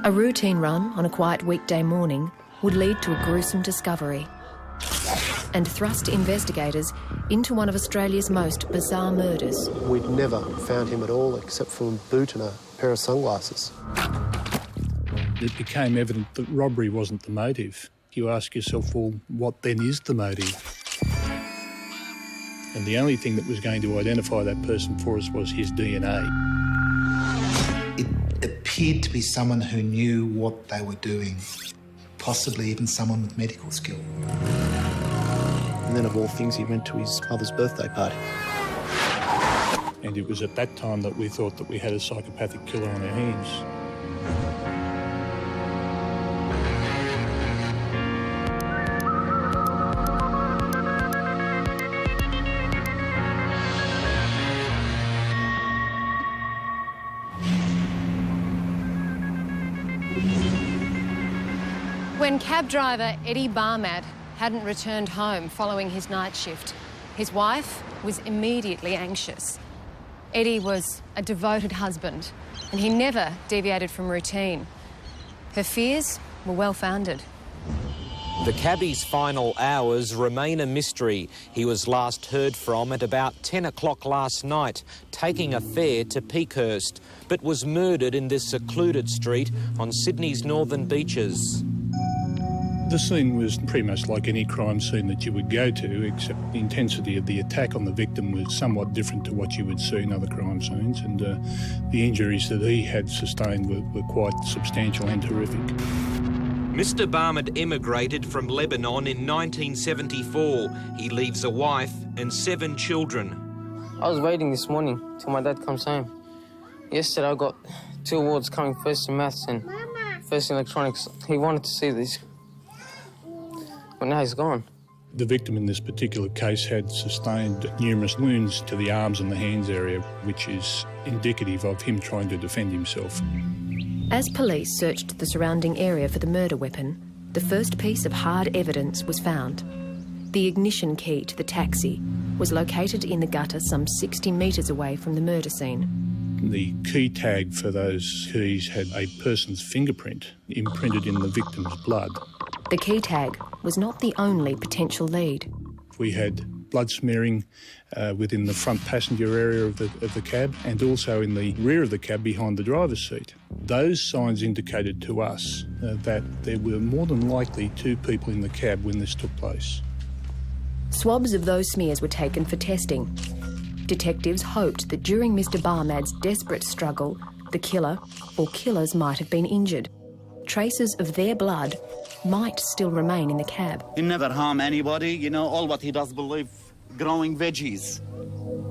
A routine run on a quiet weekday morning would lead to a gruesome discovery and thrust investigators into one of Australia's most bizarre murders. We'd never found him at all except for a boot and a pair of sunglasses. It became evident that robbery wasn't the motive. You ask yourself, well, what then is the motive? And the only thing that was going to identify that person for us was his DNA. It appeared to be someone who knew what they were doing, possibly even someone with medical skill. And then, of all things, he went to his mother's birthday party. And it was at that time that we thought that we had a psychopathic killer on our hands. When cab driver Eddie Barmad hadn't returned home following his night shift, his wife was immediately anxious. Eddie was a devoted husband and he never deviated from routine. Her fears were well-founded. The cabbie's final hours remain a mystery. He was last heard from at about 10 o'clock last night, taking a fare to Peakhurst, but was murdered in this secluded street on Sydney's northern beaches. The scene was pretty much like any crime scene that you would go to, except the intensity of the attack on the victim was somewhat different to what you would see in other crime scenes, and the injuries that he had sustained were quite substantial and horrific. Mr. Barmad emigrated from Lebanon in 1974. He leaves a wife and 7 children. I was waiting this morning till my dad comes home. Yesterday I got 2 awards coming, first in maths and first in electronics. He wanted to see this. But now he's gone. The victim in this particular case had sustained numerous wounds to the arms and the hands area, which is indicative of him trying to defend himself. As police searched the surrounding area for the murder weapon, the first piece of hard evidence was found. The ignition key to the taxi was located in the gutter some 60 metres away from the murder scene. The key tag for those keys had a person's fingerprint imprinted in the victim's blood. The key tag was not the only potential lead. We had blood smearing within the front passenger area of the cab and also in the rear of the cab behind the driver's seat. Those signs indicated to us that there were more than likely 2 people in the cab when this took place. Swabs of those smears were taken for testing. Detectives hoped that during Mr. Barmad's desperate struggle, the killer or killers might have been injured. Traces of their blood might still remain in the cab. He never harm anybody, you know, all what he does believe, growing veggies.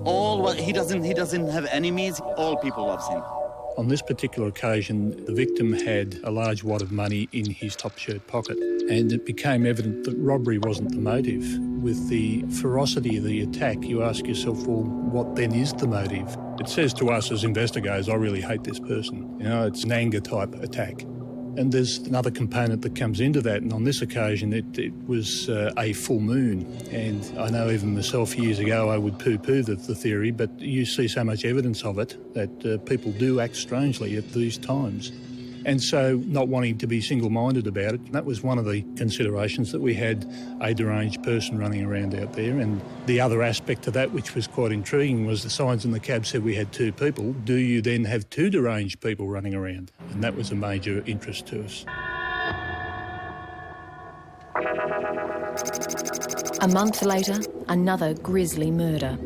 All what he doesn't have enemies, all people loves him. On this particular occasion, the victim had a large wad of money in his top shirt pocket, and it became evident that robbery wasn't the motive. With the ferocity of the attack, you ask yourself, well, what then is the motive? It says to us as investigators, I really hate this person. You know, it's an anger type attack. And there's another component that comes into that, and on this occasion it was a full moon. And I know even myself years ago I would poo-poo the theory, but you see so much evidence of it that people do act strangely at these times. And so not wanting to be single-minded about it, that was one of the considerations, that we had a deranged person running around out there. And the other aspect to that, which was quite intriguing, was the signs in the cab said we had 2 people. Do you then have 2 deranged people running around? And that was a major interest to us. A month later, another grisly murder.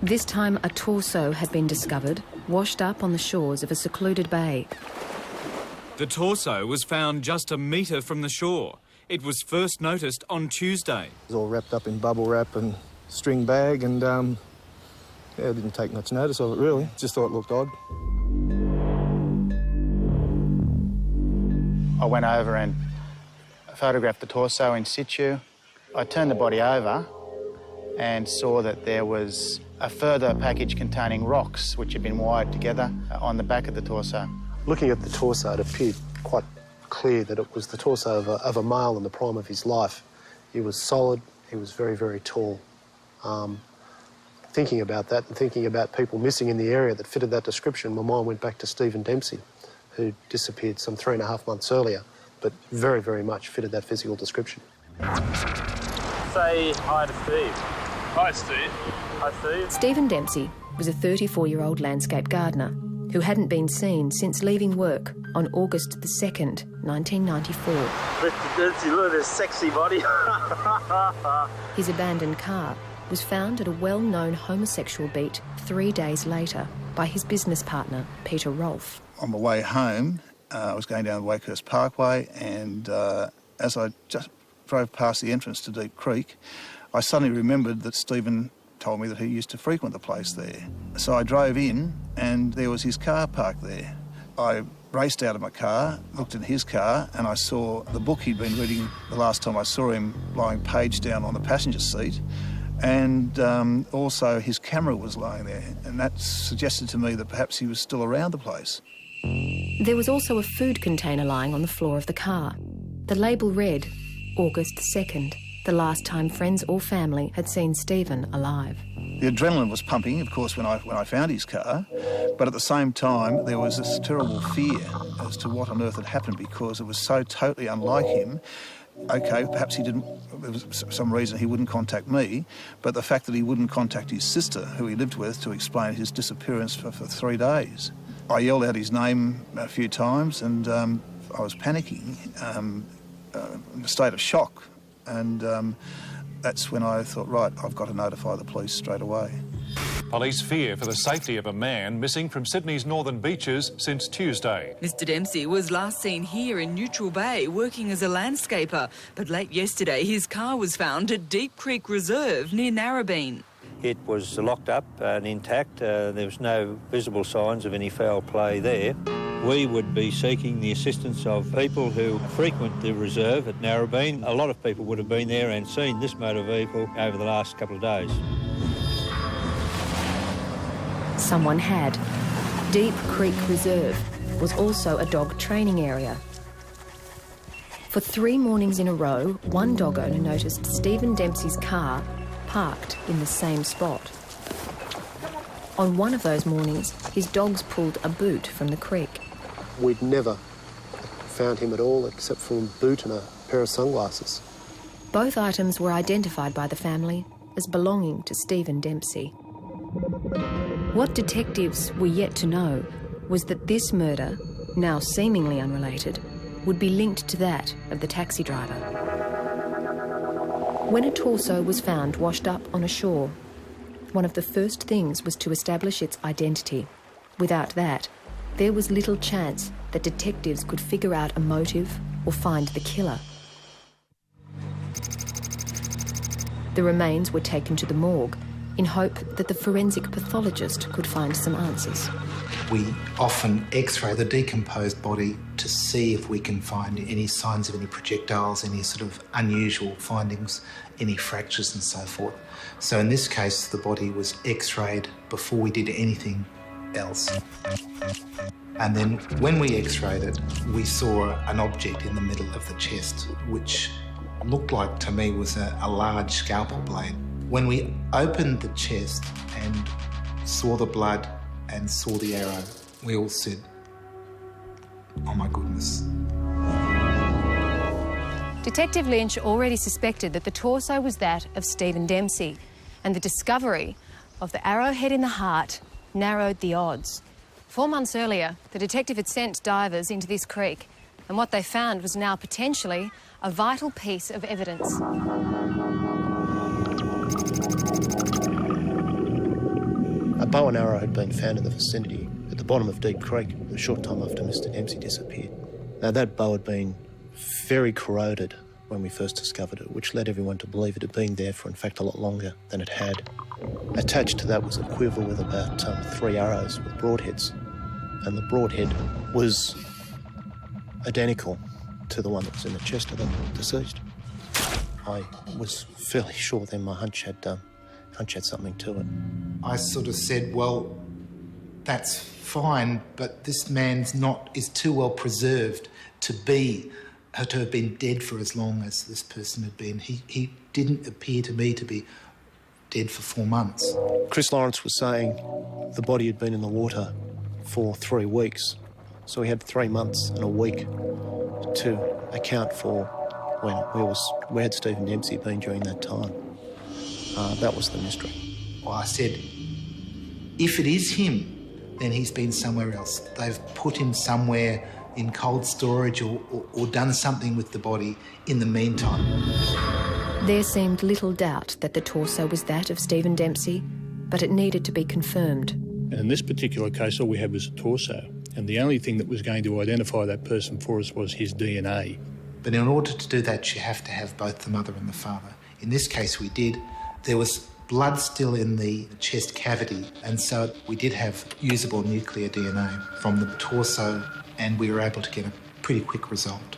This time a torso had been discovered, washed up on the shores of a secluded bay. The torso was found just a metre from the shore. It was first noticed on Tuesday. It was all wrapped up in bubble wrap and string bag, and I didn't take much notice of it really. Just thought it looked odd. I went over and photographed the torso in situ. I turned the body over and saw that there was a further package containing rocks which had been wired together on the back of the torso. Looking at the torso, it appeared quite clear that it was the torso of a male in the prime of his life. He was solid, he was very, very tall. Thinking about that and thinking about people missing in the area that fitted that description, my mind went back to Stephen Dempsey, who disappeared some 3.5 months earlier, but very, very much fitted that physical description. Say hi to Steve. Hi, Steve. Hi, Steve. Stephen Dempsey was a 34-year-old landscape gardener who hadn't been seen since leaving work on August the 2nd, 1994. Mr. Dempsey, look at this sexy body. His abandoned car was found at a well-known homosexual beat 3 days later by his business partner, Peter Rolfe. On my way home, I was going down the Wakehurst Parkway, and as I just drove past the entrance to Deep Creek, I suddenly remembered that Stephen told me that he used to frequent the place there. So I drove in, and there was his car parked there. I raced out of my car, looked in his car, and I saw the book he'd been reading the last time I saw him, lying page down on the passenger seat, and also his camera was lying there, and that suggested to me that perhaps he was still around the place. There was also a food container lying on the floor of the car. The label read, August 2nd, the last time friends or family had seen Stephen alive. The adrenaline was pumping, of course, when I found his car, but at the same time there was this terrible fear as to what on earth had happened, because it was so totally unlike him. OK, perhaps there was some reason he wouldn't contact me, but the fact that he wouldn't contact his sister, who he lived with, to explain his disappearance for 3 days. I yelled out his name a few times, and I was panicking, in a state of shock, and that's when I thought, right, I've got to notify the police straight away. Police fear for the safety of a man missing from Sydney's northern beaches since Tuesday. Mr Dempsey was last seen here in Neutral Bay working as a landscaper, but late yesterday his car was found at Deep Creek Reserve near Narrabeen. It was locked up and intact. There was no visible signs of any foul play there. We would be seeking the assistance of people who frequent the reserve at Narrabeen. A lot of people would have been there and seen this motor vehicle over the last couple of days. Someone had. Deep Creek Reserve was also a dog training area. For 3 mornings in a row, one dog owner noticed Stephen Dempsey's car parked in the same spot. On one of those mornings, his dogs pulled a boot from the creek. We'd never found him at all except for a boot and a pair of sunglasses. Both items were identified by the family as belonging to Stephen Dempsey. What detectives were yet to know was that this murder, now seemingly unrelated, would be linked to that of the taxi driver. When a torso was found washed up on a shore, one of the first things was to establish its identity. Without that, there was little chance that detectives could figure out a motive or find the killer. The remains were taken to the morgue in hope that the forensic pathologist could find some answers. We often x-ray the decomposed body to see if we can find any signs of any projectiles, any sort of unusual findings, any fractures and so forth. So in this case, the body was x-rayed before we did anything else. And then when we x-rayed it, we saw an object in the middle of the chest, which looked like to me was a large scalpel blade. When we opened the chest and saw the blood and saw the arrow, we all said, oh my goodness. Detective Lynch already suspected that the torso was that of Stephen Dempsey, and the discovery of the arrowhead in the heart narrowed the odds. 4 months earlier, the detective had sent divers into this creek, and what they found was now potentially a vital piece of evidence. A bow and arrow had been found in the vicinity at the bottom of Deep Creek a short time after Mr Dempsey disappeared. Now, that bow had been very corroded when we first discovered it, which led everyone to believe it had been there for, in fact, a lot longer than it had. Attached to that was a quiver with about 3 arrows with broadheads, and the broadhead was identical to the one that was in the chest of the deceased. I was fairly sure then my hunch had something to it. I sort of said, well, that's fine, but this man's is too well preserved to have been dead for as long as this person had been. He didn't appear to me to be dead for 4 months. Chris Lawrence was saying the body had been in the water for 3 weeks, So we had 3 months and a week to account for where had Stephen Dempsey been during that time. That was the mystery. Well, I said, if it is him, then he's been somewhere else. They've put him somewhere in cold storage or done something with the body in the meantime. There seemed little doubt that the torso was that of Stephen Dempsey, but it needed to be confirmed. And in this particular case, all we had was a torso, and the only thing that was going to identify that person for us was his DNA. But in order to do that, you have to have both the mother and the father. In this case, we did. There was blood still in the chest cavity, and so we did have usable nuclear DNA from the torso, and we were able to get a pretty quick result.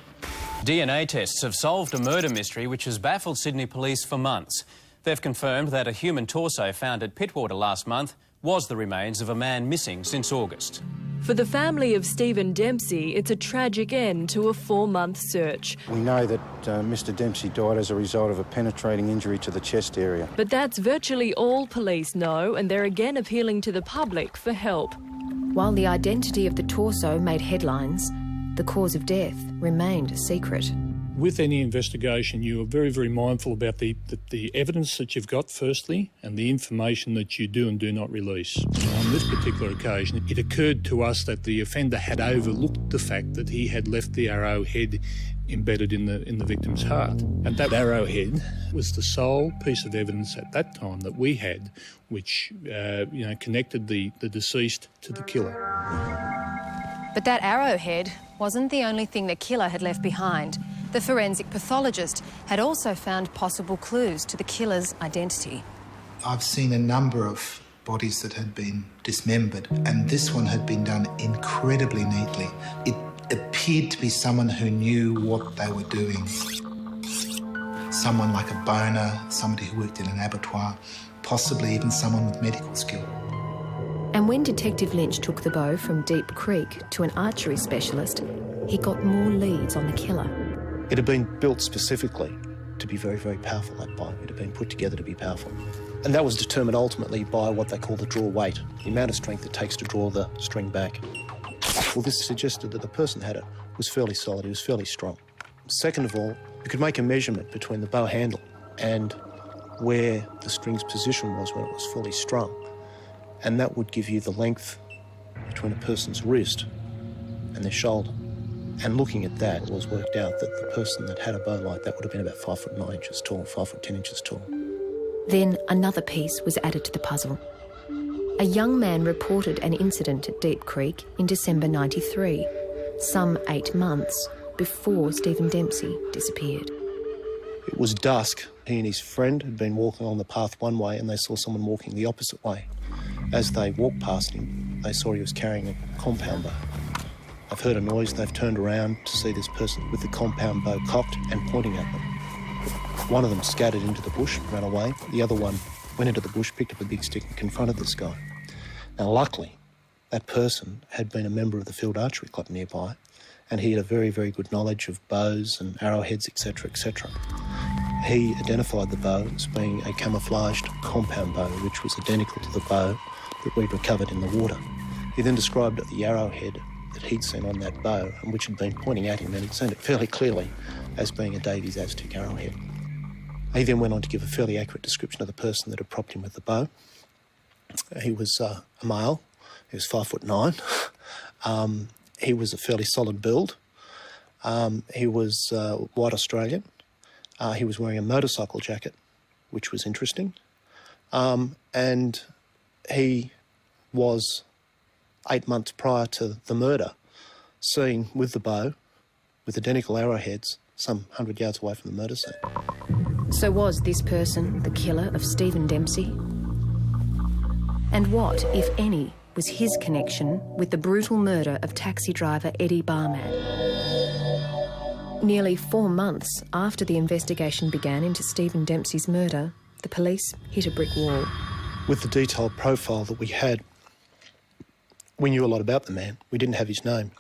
DNA tests have solved a murder mystery which has baffled Sydney police for months. They've confirmed that a human torso found at Pittwater last month was the remains of a man missing since August. For the family of Stephen Dempsey, it's a tragic end to a 4-month search. We know that Mr Dempsey died as a result of a penetrating injury to the chest area. But that's virtually all police know, and they're again appealing to the public for help. While the identity of the torso made headlines, the cause of death remained a secret. With any investigation, you are very, very mindful about the evidence that you've got, firstly, and the information that you do and do not release. On this particular occasion, it occurred to us that the offender had overlooked the fact that he had left the arrowhead embedded in the victim's heart. And that arrowhead was the sole piece of evidence at that time that we had which connected the deceased to the killer. But that arrowhead wasn't the only thing the killer had left behind. The forensic pathologist had also found possible clues to the killer's identity. I've seen a number of bodies that had been dismembered, and this one had been done incredibly neatly. It appeared to be someone who knew what they were doing. Someone like a boner, somebody who worked in an abattoir, possibly even someone with medical skill. And when Detective Lynch took the bow from Deep Creek to an archery specialist, he got more leads on the killer. It had been built specifically to be very, very powerful, that bow. It had been put together to be powerful. And that was determined ultimately by what they call the draw weight, the amount of strength it takes to draw the string back. Well, this suggested that the person had it was fairly solid, it was fairly strong. Second of all, you could make a measurement between the bow handle and where the string's position was when it was fully strung. And that would give you the length between a person's wrist and their shoulder. And looking at that, it was worked out that the person that had a bow like that would have been about 5 foot 9 inches tall, 5 foot 10 inches tall. Then another piece was added to the puzzle. A young man reported an incident at Deep Creek in December '93, some 8 months before Stephen Dempsey disappeared. It was dusk. He and his friend had been walking along the path one way and they saw someone walking the opposite way. As they walked past him, they saw he was carrying a compound bow. They've heard a noise, they've turned around to see this person with the compound bow cocked and pointing at them. One of them scattered into the bush, ran away. The other one went into the bush, picked up a big stick and confronted this guy. Now, luckily, that person had been a member of the Field Archery Club nearby, and he had a very, very good knowledge of bows and arrowheads, etc., etc. He identified the bow as being a camouflaged compound bow, which was identical to the bow that we'd recovered in the water. He then described the arrowhead that he'd seen on that bow and which had been pointing at him, and he'd seen it fairly clearly as being a Davies Aztec arrowhead. He then went on to give a fairly accurate description of the person that had propped him with the bow. He was a male. He was 5 foot 9. He was a fairly solid build. He was white Australian. He was wearing a motorcycle jacket, which was interesting. And he was 8 months prior to the murder seen with the bow, with identical arrowheads, some 100 yards away from the murder scene. So was this person the killer of Stephen Dempsey? And what, if any, was his connection with the brutal murder of taxi driver Eddie Barmad? Nearly 4 months after the investigation began into Stephen Dempsey's murder, the police hit a brick wall. With the detailed profile that we had, we knew a lot about the man. We didn't have his name.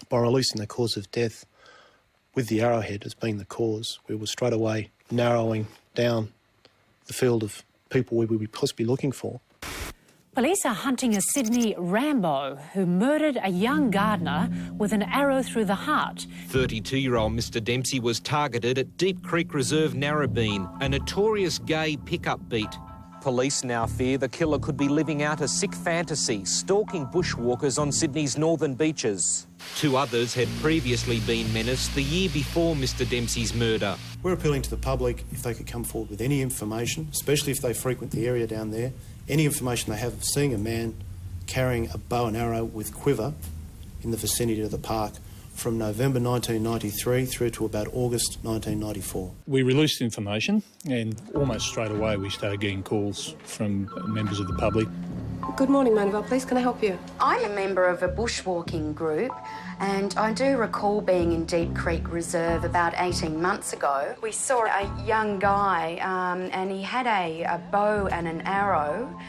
By releasing the cause of death with the arrowhead as being the cause, we were straight away narrowing down the field of people we would be possibly looking for. Police are hunting a Sydney Rambo who murdered a young gardener with an arrow through the heart. 32-year-old Mr Dempsey was targeted at Deep Creek Reserve, Narrabeen, a notorious gay pickup beat. Police now fear the killer could be living out a sick fantasy, stalking bushwalkers on Sydney's northern beaches. 2 others had previously been menaced the year before Mr Dempsey's murder. We're appealing to the public if they could come forward with any information, especially if they frequent the area down there, any information they have of seeing a man carrying a bow and arrow with quiver in the vicinity of the park from November 1993 through to about August 1994. We released information and almost straight away we started getting calls from members of the public. Good morning, Mandeville Police. Can I help you? I'm a member of a bushwalking group and I do recall being in Deep Creek Reserve about 18 months ago. We saw a young guy and he had a bow and an arrow,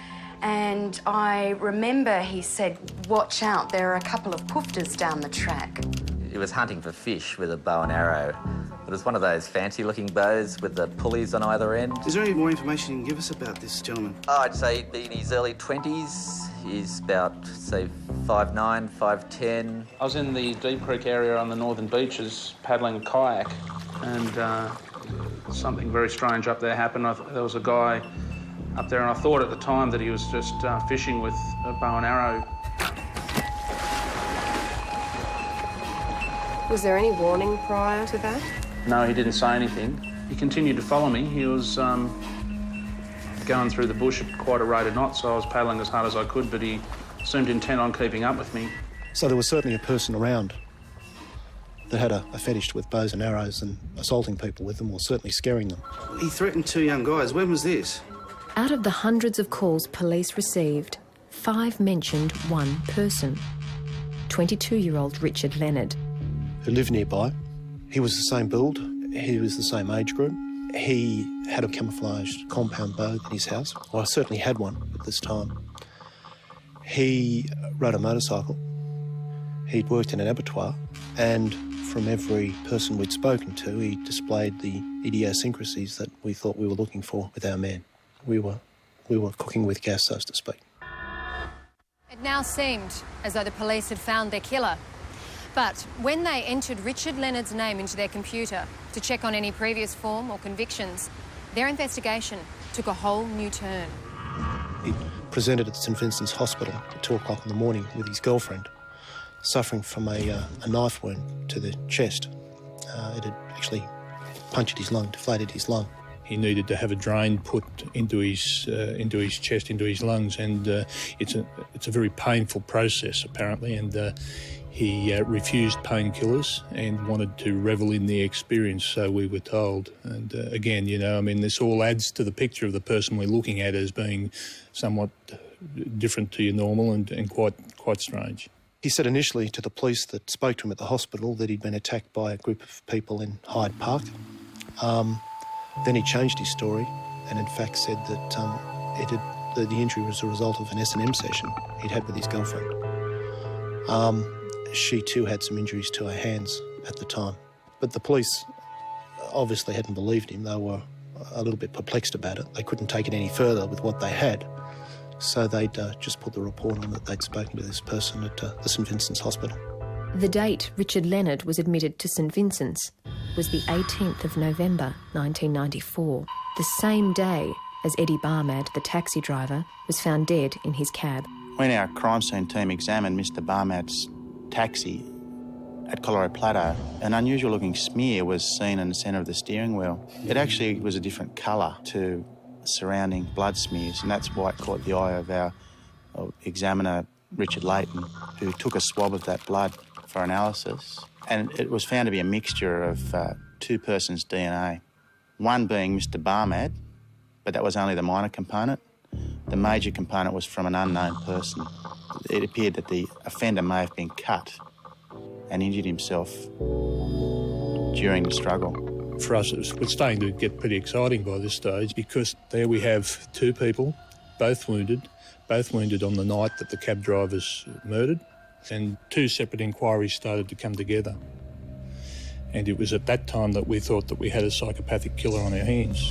and I remember he said, "Watch out, there are a couple of poofters down the track." He was hunting for fish with a bow and arrow. It was one of those fancy-looking bows with the pulleys on either end. Is there any more information you can give us about this gentleman? Oh, I'd say he'd be in his early 20s. He's about, say, 5'9", 5'10". I was in the Deep Creek area on the northern beaches paddling a kayak, and something very strange up there happened. There was a guy up there, and I thought at the time that he was just fishing with a bow and arrow. Was there any warning prior to that? No, he didn't say anything. He continued to follow me. He was going through the bush at quite a rate of knots, so I was paddling as hard as I could, but he seemed intent on keeping up with me. So there was certainly a person around that had a fetish with bows and arrows and assaulting people with them, or certainly scaring them. He threatened 2 young guys. When was this? Out of the hundreds of calls police received, 5 mentioned one person, 22-year-old Richard Leonard. Who lived nearby. He was the same build, he was the same age group. He had a camouflaged compound bow in his house. Well, I certainly had one at this time. He rode a motorcycle. He'd worked in an abattoir, and from every person we'd spoken to, he displayed the idiosyncrasies that we thought we were looking for with our man. We were cooking with gas, so to speak. It now seemed as though the police had found their killer. But when they entered Richard Leonard's name into their computer to check on any previous form or convictions, their investigation took a whole new turn. He presented at St Vincent's Hospital at 2 o'clock in the morning with his girlfriend, suffering from a knife wound to the chest. It had actually punctured his lung, deflated his lung. He needed to have a drain put into his chest, into his lungs, and it's a very painful process apparently, and he refused painkillers and wanted to revel in the experience, so we were told. And again, you know, I mean, this all adds to the picture of the person we're looking at as being somewhat different to your normal and quite strange. He said initially to the police that spoke to him at the hospital that he'd been attacked by a group of people in Hyde Park. Then he changed his story and in fact said that the injury was a result of an S&M session he'd had with his girlfriend. She too had some injuries to her hands at the time. But the police obviously hadn't believed him. They were a little bit perplexed about it. They couldn't take it any further with what they had. So they'd just put the report on that they'd spoken to this person at the St Vincent's Hospital. The date Richard Leonard was admitted to St Vincent's was the 18th of November 1994, the same day as Eddie Barmad, the taxi driver, was found dead in his cab. When our crime scene team examined Mr Barmad's taxi at Colorado Plateau, an unusual-looking smear was seen in the centre of the steering wheel. It actually was a different colour to surrounding blood smears, and that's why it caught the eye of our examiner, Richard Layton, who took a swab of that blood for analysis. And it was found to be a mixture of 2 persons' DNA, one being Mr Barmad, but that was only the minor component. The major component was from an unknown person. It appeared that the offender may have been cut and injured himself during the struggle. For us, it was starting to get pretty exciting by this stage because there we have 2 people, both wounded on the night that the cab drivers murdered, and 2 separate inquiries started to come together. And it was at that time that we thought that we had a psychopathic killer on our hands.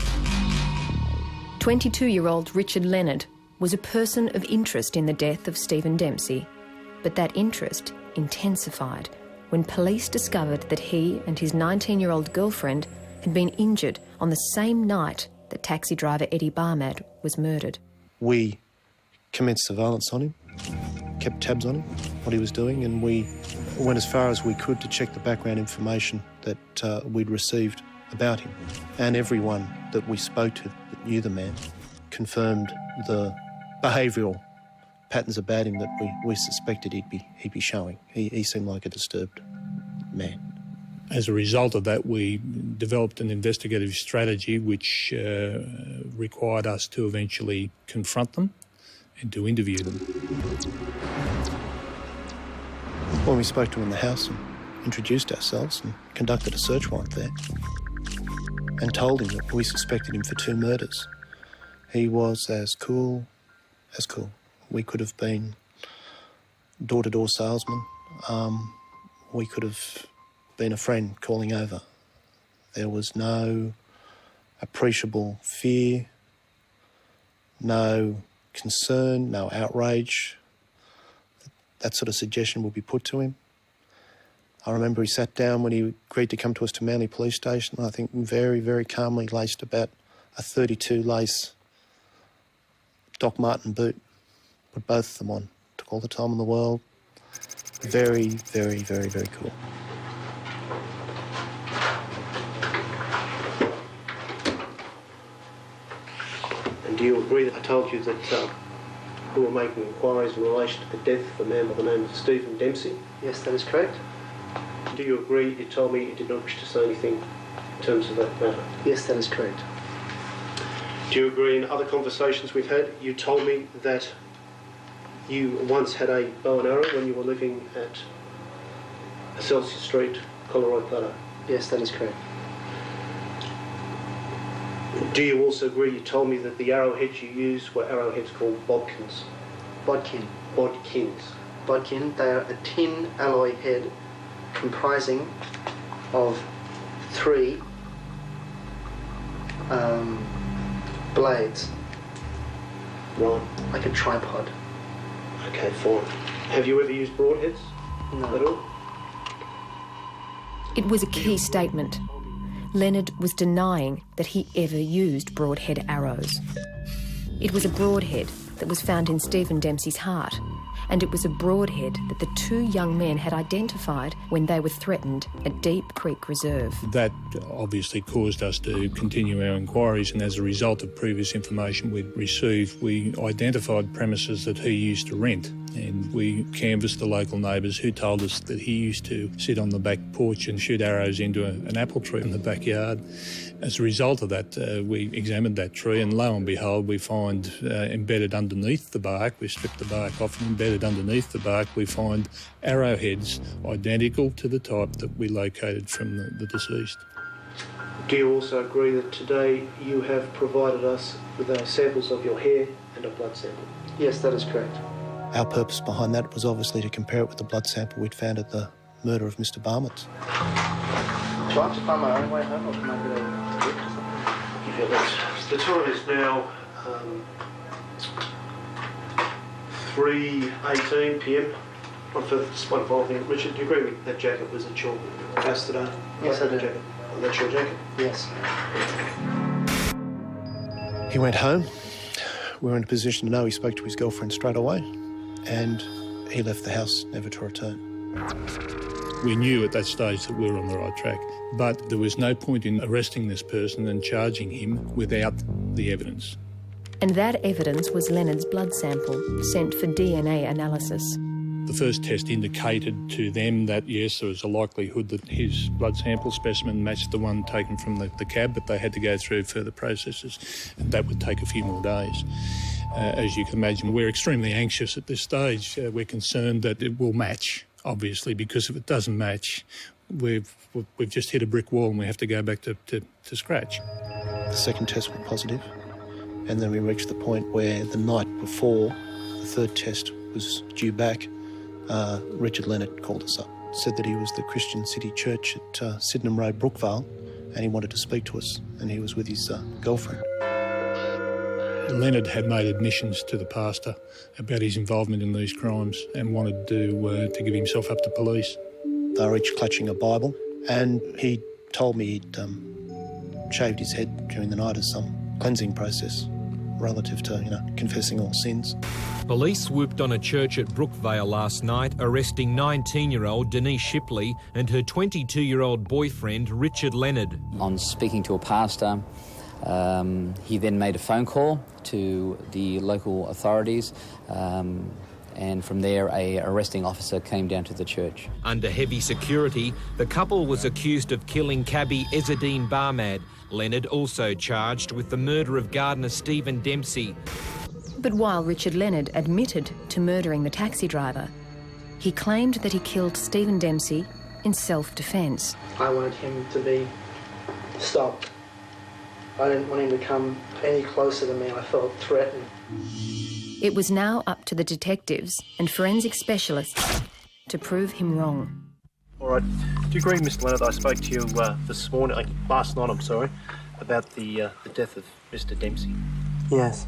22-year-old Richard Leonard was a person of interest in the death of Stephen Dempsey, but that interest intensified when police discovered that he and his 19-year-old girlfriend had been injured on the same night that taxi driver Eddie Barmad was murdered. We commenced surveillance on him, kept tabs on him, what he was doing, and we went as far as we could to check the background information that we'd received about him. And everyone that we spoke to that knew the man confirmed the behavioural patterns about him that we suspected he'd be showing. He seemed like a disturbed man. As a result of that, we developed an investigative strategy which required us to eventually confront them and to interview them. When we spoke to him in the house and introduced ourselves and conducted a search warrant there and told him that we suspected him for 2 murders, he was as cool as cool. We could have been door-to-door salesmen. We could have been a friend calling over. There was no appreciable fear, no concern, no outrage. That sort of suggestion would be put to him. I remember he sat down when he agreed to come to us to Manly Police Station, I think very, very calmly laced about a 32 lace Doc Marten boot, put both of them on, took all the time in the world. Very, very, very, very cool. And do you agree that I told you that we were making inquiries in relation to the death of a man by the name of Stephen Dempsey? Yes, that is correct. Do you agree you told me you did not wish to say anything in terms of that matter? Yes, that is correct. Do you agree in other conversations we've had, you told me that you once had a bow and arrow when you were living at Celsius Street, Colorado Plateau? Yes, that is correct. Do you also agree you told me that the arrowheads you used were arrowheads called bodkins? Bodkin. Bodkins. Bodkin, they are a tin alloy head comprising of 3 blades. Right. Like a tripod. Okay, fine. Have you ever used broadheads? No. At all? It was a key statement. Leonard was denying that he ever used broadhead arrows. It was a broadhead that was found in Stephen Dempsey's heart, and it was a broadhead that the 2 young men had identified when they were threatened at Deep Creek Reserve. That obviously caused us to continue our inquiries, and as a result of previous information we'd received, we identified premises that he used to rent, and we canvassed the local neighbours who told us that he used to sit on the back porch and shoot arrows into an apple tree in the backyard. As a result of that, we examined that tree, and lo and behold, we find embedded underneath the bark, we stripped the bark off, and embedded underneath the bark we find arrowheads identical to the type that we located from the deceased. Do you also agree that today you have provided us with samples of your hair and a blood sample? Yes, that is correct. Our purpose behind that was obviously to compare it with the blood sample we'd found at the murder of Mr. Barmad. Do I have to find my own way home, or can I get a lift or something? Give you a lift. The time is now 3:18 p.m. On this one final thing, Richard, do you agree with that jacket was at your house today? Yes, I do. Jacket. Oh, that's your jacket? Yes. He went home. We were in a position to know he spoke to his girlfriend straight away, and he left the house never to return. We knew at that stage that we were on the right track, but there was no point in arresting this person and charging him without the evidence. And that evidence was Leonard's blood sample, sent for DNA analysis. The first test indicated to them that, yes, there was a likelihood that his blood sample specimen matched the one taken from the cab, but they had to go through further processes, and that would take a few more days. As you can imagine, we're extremely anxious at this stage. We're concerned that it will match, obviously, because if it doesn't match, we've just hit a brick wall and we have to go back to scratch. The second test was positive, and then we reached the point where the night before the third test was due back, Richard Leonard called us up, said that he was the Christian City Church at Sydenham Road, Brookvale, and he wanted to speak to us, and he was with his girlfriend. Leonard had made admissions to the pastor about his involvement in these crimes and wanted to give himself up to police. They were each clutching a Bible, and he told me he'd shaved his head during the night as some cleansing process relative to, confessing all sins. Police swooped on a church at Brookvale last night, arresting 19-year-old Denise Shipley and her 22-year-old boyfriend, Richard Leonard. On speaking to a pastor, he then made a phone call to the local authorities, and from there a arresting officer came down to the church. Under heavy security, the couple was accused of killing cabbie Ezzedine Barmad. Leonard also charged with the murder of gardener Stephen Dempsey. But while Richard Leonard admitted to murdering the taxi driver, he claimed that he killed Stephen Dempsey in self-defence. I wanted him to be stopped. I didn't want him to come any closer to me. I felt threatened. It was now up to the detectives and forensic specialists to prove him wrong. All right. Do you agree, Mr. Leonard, I spoke to you last night, about the death of Mr. Dempsey? Yes.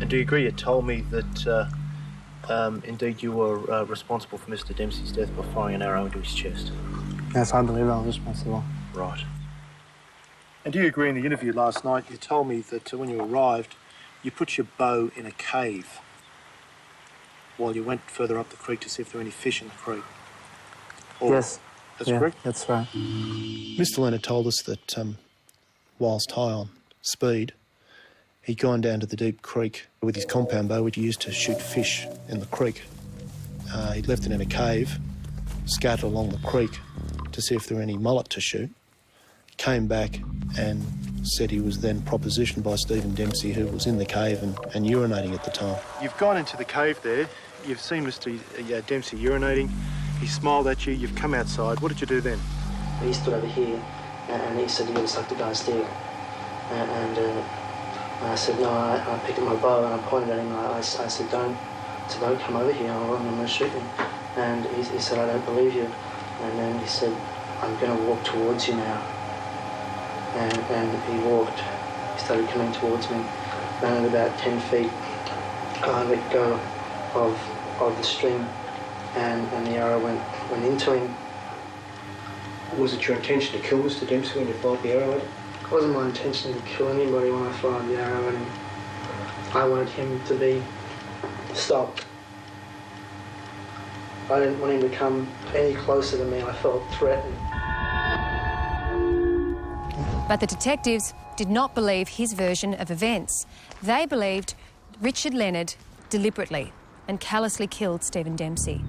And do you agree you told me that indeed you were responsible for Mr. Dempsey's death by firing an arrow into his chest? Yes, I believe I was responsible. Right. And do you agree in the interview last night you told me that when you arrived you put your bow in a cave while you went further up the creek to see if there were any fish in the creek? Yes. That's correct? That's right. Mr. Leonard told us that whilst high on speed, he'd gone down to the deep creek with his compound bow, which he used to shoot fish in the creek. He'd left it in a cave, scattered along the creek to see if there were any mullet to shoot, came back and said he was then propositioned by Stephen Dempsey, who was in the cave and urinating at the time. You've gone into the cave there, you've seen Mr. Dempsey urinating, he smiled at you, you've come outside. What did you do then? He stood over here and he said, "You're going to suck the guy's dick." And I said, "No," I picked up my bow and I pointed at him and I said, don't come over here, I'm going to shoot him." And he said, "I don't believe you." And then he said, "I'm going to walk towards you now." And he walked, he started coming towards me. And at about 10 feet, I let go of the string and the arrow went into him. Was it your intention to kill Mr. Dempsey when you fired the arrow at him? It wasn't my intention to kill anybody when I fired the arrow at him. I wanted him to be stopped. I didn't want him to come any closer to me. I felt threatened. But the detectives did not believe his version of events. They believed Richard Leonard deliberately and callously killed Stephen Dempsey.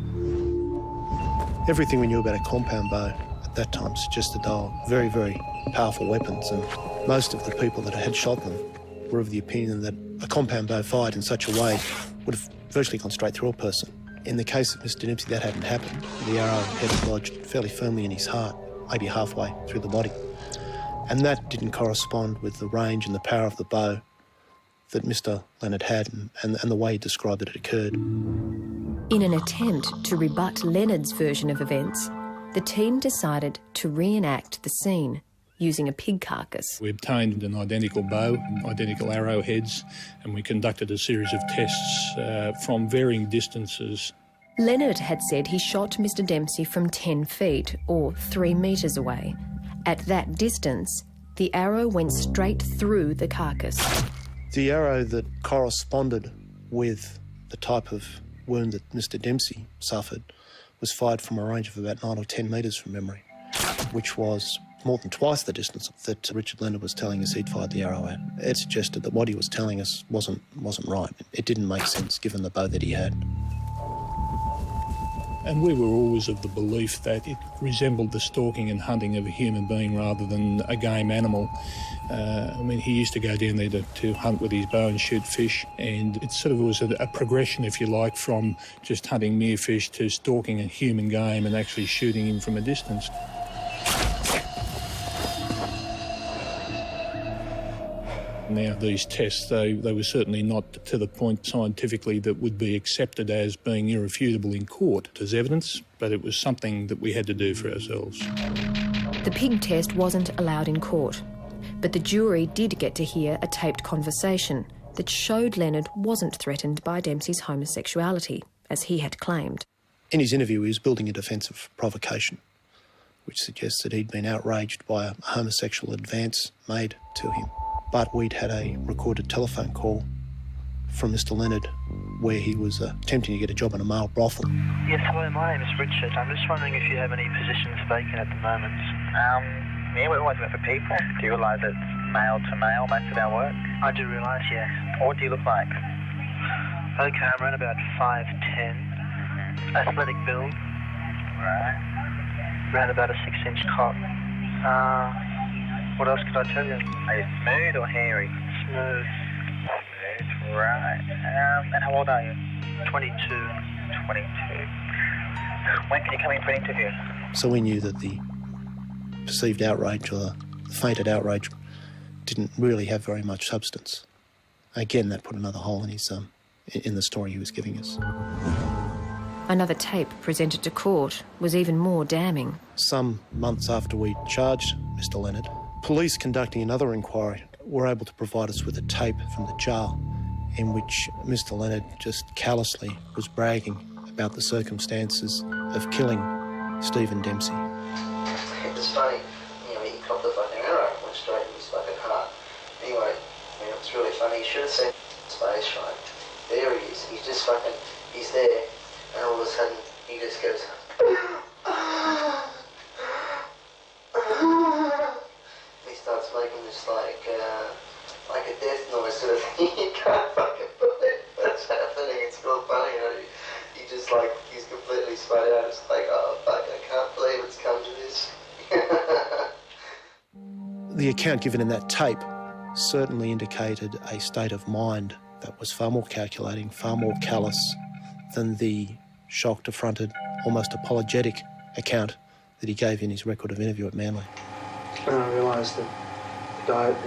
Everything we knew about a compound bow at that time suggested they were very, very powerful weapons, and most of the people that had shot them were of the opinion that a compound bow fired in such a way would have virtually gone straight through a person. In the case of Mr. Dempsey, that hadn't happened. The arrow had lodged fairly firmly in his heart, maybe halfway through the body. And that didn't correspond with the range and the power of the bow that Mr. Leonard had and the way he described it had occurred. In an attempt to rebut Leonard's version of events, the team decided to reenact the scene using a pig carcass. We obtained an identical bow, identical arrowheads, and we conducted a series of tests from varying distances. Leonard had said he shot Mr. Dempsey from 10 feet, or 3 metres away. At that distance, the arrow went straight through the carcass. The arrow that corresponded with the type of wound that Mr. Dempsey suffered was fired from a range of about 9 or 10 metres from memory, which was more than twice the distance that Richard Leonard was telling us he'd fired the arrow at. It suggested that what he was telling us wasn't right. It didn't make sense given the bow that he had. And we were always of the belief that it resembled the stalking and hunting of a human being rather than a game animal. He used to go down there to hunt with his bow and shoot fish, and it sort of was a progression, if you like, from just hunting mere fish to stalking a human game and actually shooting him from a distance. Now, these tests, they were certainly not to the point scientifically that would be accepted as being irrefutable in court as evidence, but it was something that we had to do for ourselves. The pig test wasn't allowed in court, but the jury did get to hear a taped conversation that showed Leonard wasn't threatened by Dempsey's homosexuality, as he had claimed. In his interview, he was building a defence of provocation, which suggests that he'd been outraged by a homosexual advance made to him. But we'd had a recorded telephone call from Mr Leonard where he was attempting to get a job in a male brothel. Yes, hello, my name is Richard. I'm just wondering if you have any positions vacant at the moment. Yeah, we're always looking for people. Do you realise it's male to male, most of our work? I do realise, yes. What do you look like? Okay, I'm around about 5'10", athletic build. Right. Around about a 6-inch cock. What else could I tell you? Are you smooth or hairy? Smooth. Smooth, right. And how old are you? 22. 22. When can you come in for an interview? So we knew that the perceived outrage or the fainted outrage didn't really have very much substance. Again, that put another hole in his in the story he was giving us. Another tape presented to court was even more damning. Some months after we charged Mr Leonard, police conducting another inquiry were able to provide us with a tape from the jail in which Mr Leonard just callously was bragging about the circumstances of killing Stephen Dempsey. It was funny, you know, he copped the fucking arrow, went straight in his fucking heart. Anyway, I mean, it was really funny. You should have seen space, right? There he is. He's just fucking, he's there, and all of a sudden, he just goes, he starts making this like a death noise sort of thing. You can't fucking believe what's happening. It's real funny, you know. He just like, he's completely spun out. It's like, oh fuck, I can't believe it's come to this. The account given in that tape certainly indicated a state of mind that was far more calculating, far more callous than the shocked, affronted, almost apologetic account that he gave in his record of interview at Manly. And I realised that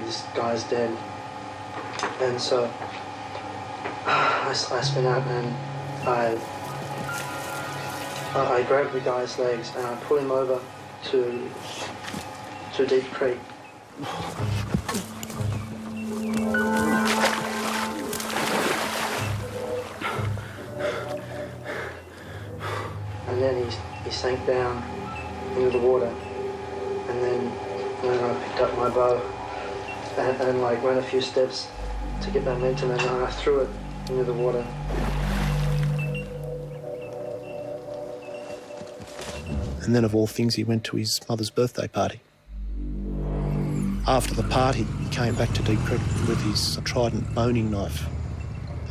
this guy's dead. And so I spin out and I grabbed the guy's legs and I pulled him over to Deep Creek. And then he sank down into the water, and then I picked up my bow and like ran a few steps to get momentum, and I threw it into the water. And then, of all things, he went to his mother's birthday party. After the party, he came back to Deep Creek with his trident boning knife.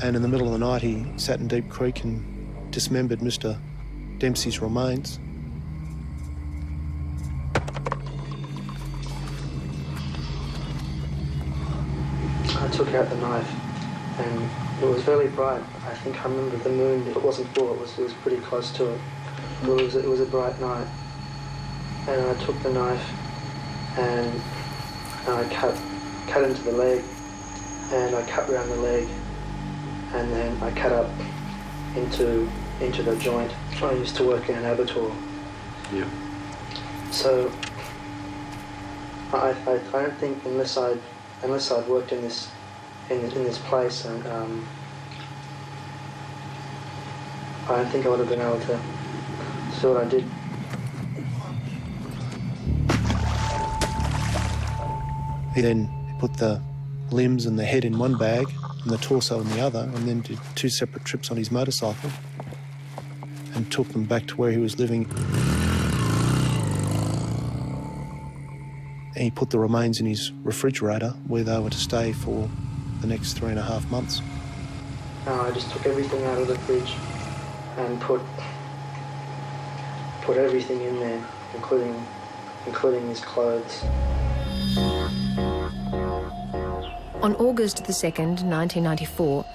And in the middle of the night, he sat in Deep Creek and dismembered Mr Dempsey's remains. I took out the knife, and it was very bright. I think I remember the moon, if it wasn't full, it was pretty close to it. It was a bright night. And I took the knife and I cut into the leg, and I cut around the leg, and then I cut up into the joint. I used to work in an abattoir. Yeah. So I don't think unless I'd worked in this place, and I don't think I would have been able to do what I did. He then put the limbs and the head in one bag and the torso in the other, and then did 2 separate trips on his motorcycle and took them back to where he was living. And he put the remains in his refrigerator where they were to stay for the next 3.5 months. I just took everything out of the fridge and put everything in there, including his clothes. On August 2nd, 1994,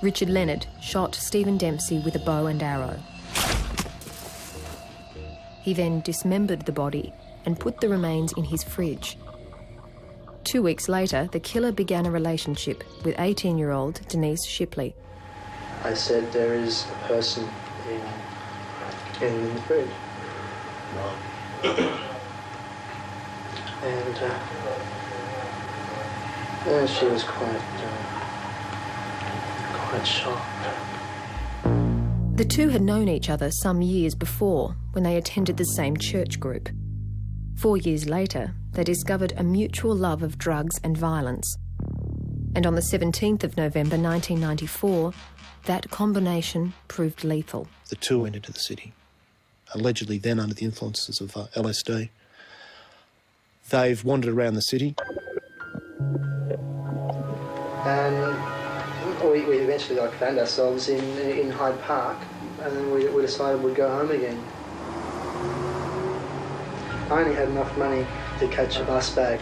Richard Leonard shot Stephen Dempsey with a bow and arrow. He then dismembered the body and put the remains in his fridge. 2 weeks later, the killer began a relationship with 18-year-old Denise Shipley. I said, there is a person in the fridge. And she was quite quite shocked. The two had known each other some years before when they attended the same church group. 4 years later, they discovered a mutual love of drugs and violence. And on the 17th of November 1994, that combination proved lethal. The two went into the city, allegedly then under the influences of LSD. They've wandered around the city. And we eventually found ourselves in Hyde Park, and then we decided we'd go home again. I only had enough money to catch a bus back,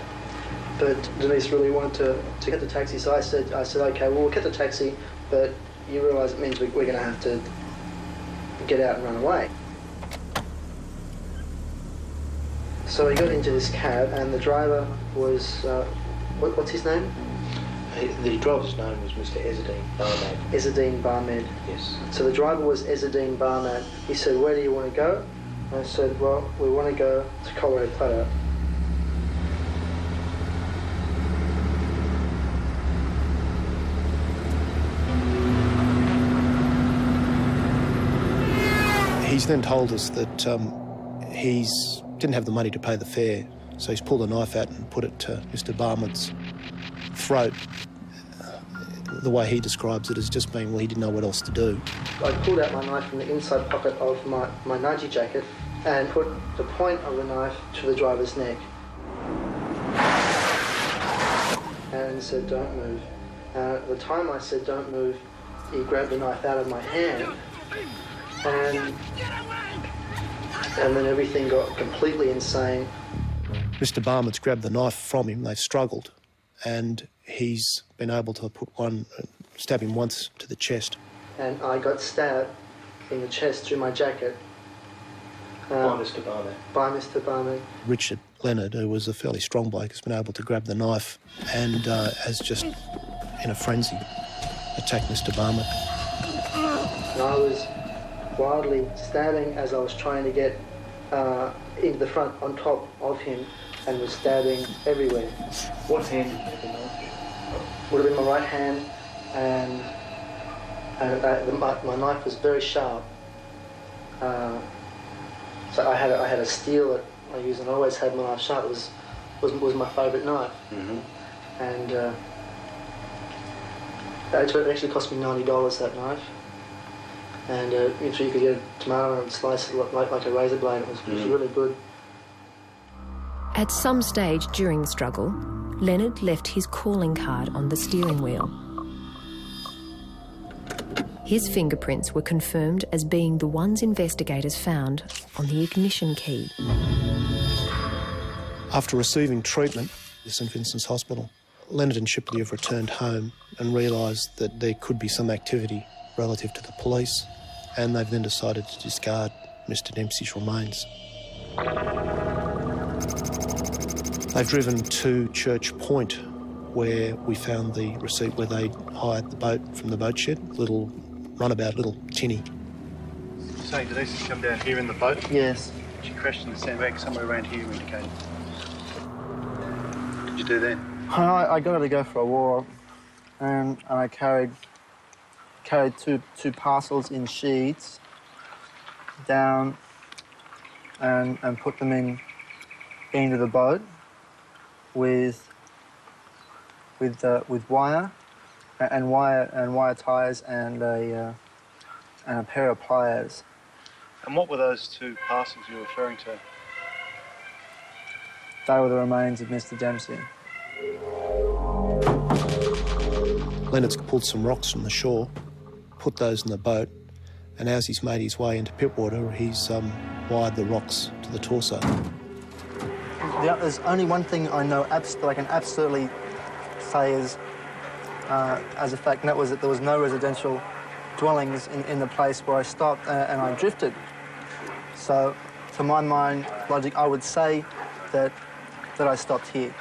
but Denise really wanted to get the taxi, so I said, okay, well, we'll get the taxi, but you realise it means we're going to have to get out and run away. So we got into this cab, and the driver was, what's his name? The driver's name was Mr. Ezzedine Barmad. Ezzedine Barmad. Yes. So the driver was Ezzedine Barmad. He said, where do you want to go? And I said, well, we want to go to Colorado Plateau. He's then told us that he didn't have the money to pay the fare, so he's pulled a knife out and put it to Mr. Barmad's throat. The way he describes it as just being, well, he didn't know what else to do. I pulled out my knife from the inside pocket of my Nike jacket and put the point of the knife to the driver's neck. And said, don't move. At the time I said, don't move, he grabbed the knife out of my hand. And then everything got completely insane. Mr. Barmad's grabbed the knife from him, they've struggled, and he's been able to stab him once to the chest. And I got stabbed in the chest through my jacket. By Mr. Barmad. By Mr. Barmad. Richard Leonard, who was a fairly strong bloke, has been able to grab the knife and has just, in a frenzy, attacked Mr. Barmad. And I was wildly stabbing as I was trying to get into the front on top of him, and was stabbing everywhere. What hand did you have the knife in? Would have been my right hand, and my knife was very sharp. So I had a steel that I used, and I always had my knife sharp. It was my favourite knife. Mm-hmm. And it actually cost me $90, that knife. And so you could get a tomato and slice it like a razor blade. It was really good. At some stage during the struggle, Leonard left his calling card on the steering wheel. His fingerprints were confirmed as being the ones investigators found on the ignition key. After receiving treatment at St Vincent's Hospital, Leonard and Shipley have returned home and realised that there could be some activity relative to the police, and they've then decided to discard Mr Dempsey's remains. They've driven to Church Point, where we found the receipt where they hired the boat from the boat shed, little runabout, little tinny. You're saying Denise has come down here in the boat? Yes. She crashed in the sandbag somewhere around here, you indicated. What did you do then? I got her to go for a walk, and I carried two parcels in sheets down and put them into the boat with wire ties and a pair of pliers. And what were those two parcels you were referring to? They were the remains of Mr Dempsey. Leonard's pulled some rocks from the shore, put those in the boat, and as he's made his way into Pittwater, he's wired the rocks to the torso. There's only one thing I know that I can absolutely say as a fact, and that was that there was no residential dwellings in the place where I stopped, and I drifted. So, to my mind, logic, I would say that I stopped here.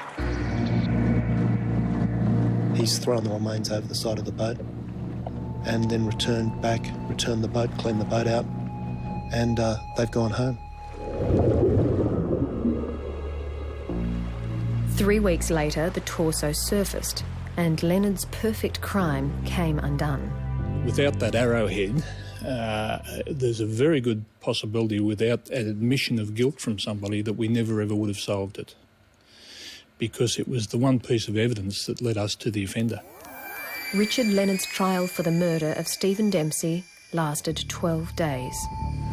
He's thrown the remains over the side of the boat and then returned the boat, cleaned the boat out, and they've gone home. 3 weeks later, the torso surfaced and Leonard's perfect crime came undone. Without that arrowhead, there's a very good possibility, without an admission of guilt from somebody, that we never ever would have solved it, because it was the one piece of evidence that led us to the offender. Richard Leonard's trial for the murder of Stephen Dempsey lasted 12 days.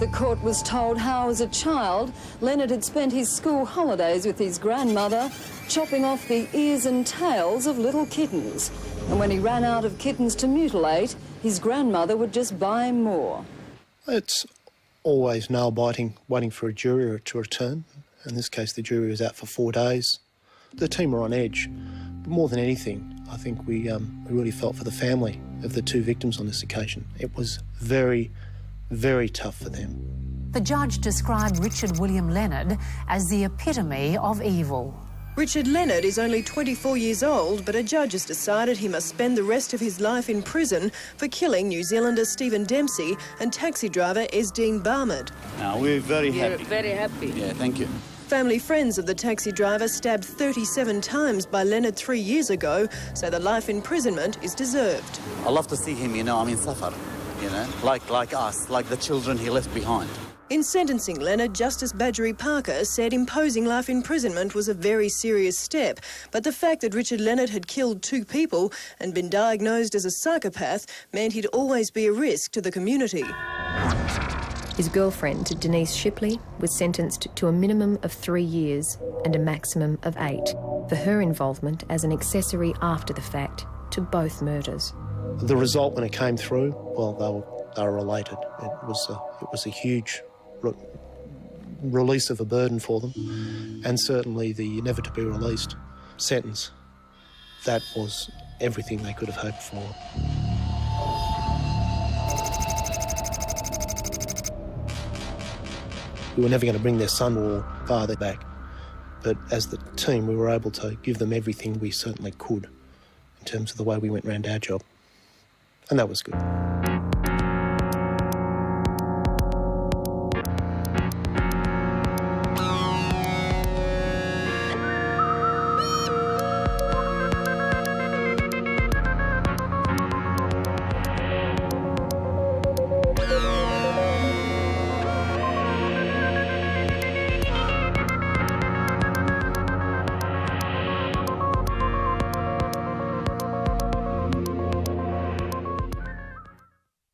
The court was told how, as a child, Leonard had spent his school holidays with his grandmother, chopping off the ears and tails of little kittens. And when he ran out of kittens to mutilate, his grandmother would just buy him more. It's always nail-biting, waiting for a jury to return. In this case, the jury was out for 4 days. The team were on edge. But more than anything, I think we really felt for the family of the two victims on this occasion. It was very, very tough for them. The judge described Richard William Leonard as the epitome of evil. Richard Leonard is only 24 years old, but a judge has decided he must spend the rest of his life in prison for killing New Zealander Stephen Dempsey and taxi driver Esdeen Barmad. We're very happy. Very happy. Yeah, thank you. Family friends of the taxi driver, stabbed 37 times by Leonard 3 years ago, say the life imprisonment is deserved. I love to see him, suffer, like us, like the children he left behind. In sentencing Leonard, Justice Badgery Parker said imposing life imprisonment was a very serious step, but the fact that Richard Leonard had killed 2 people and been diagnosed as a psychopath meant he'd always be a risk to the community. His girlfriend, Denise Shipley, was sentenced to a minimum of 3 years and a maximum of 8 for her involvement as an accessory after the fact to both murders. The result when it came through, well, they were elated. It was a huge release of a burden for them, and certainly the never-to-be-released sentence. That was everything they could have hoped for. We were never going to bring their son or father back, but as the team we were able to give them everything we certainly could in terms of the way we went round our job, and that was good.